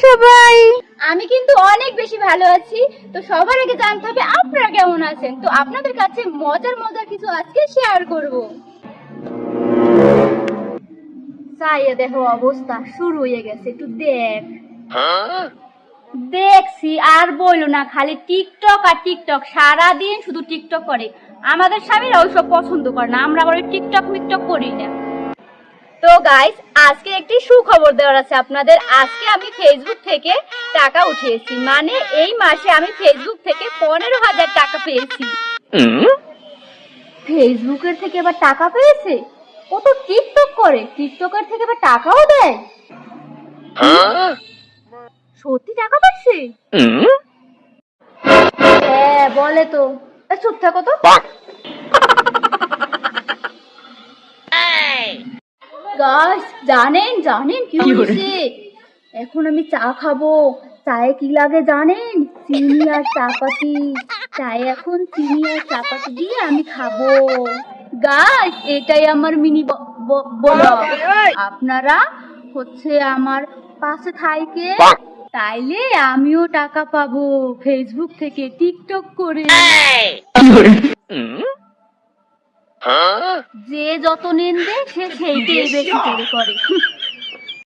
সবাই? আমি কিন্তু অনেক বেশি ভালো আছি। তো সবার আগে জানতে হবে আপনারা কেমন আছেন। তো আপনাদের কাছে মজার মজার কিছু আজকে শেয়ার করব। চাইয়ে দেখো অবস্থা শুরু হয়ে গেছে, একটু দেখ। দেখছি আর বইলো না, খালি টিকটক আর টিকটক, সারাদিন শুধু টিকটক করে। আমাদের স্বামীরা ওইসব পছন্দ করে না, আমরা আবার ওই টিকটক মিকটক করি না। তো গাইস, আজকে একটি সুখবর দেওয়ার আছে আপনাদের। আজকে আমি ফেসবুক থেকে টাকা উঠিয়েছি, মানে এই মাসে আমি ফেসবুক থেকে 15,000 টাকা পেয়েছি। ফেসবুকের থেকে এবার টাকা পেয়েছে? ও তো টিকটক করে, টিকটকের থেকে এবার টাকাও দেয়। সত্যি টাকা পাচ্ছে? হ্যাঁ বলে তো। চুপ থাকো তো। গাইস, জানেন জানেন কি হয়েছে? এখন আমি চা খাবো। চায়ে কি লাগে জানেন? চিনি আর চাপাতি। চায়ে এখন চিনি আর চাপাতি দিয়ে আমি খাবো। গাইস, এটাই আমার মিনি ব্লগ। আপনারা হচ্ছে আমার পাশে থাইকে, তাইলে আমিও টাকা পাবো ফেসবুক থেকে টিকটক করে। যে যত নিন্দে সে সেইটাই বেশি করে।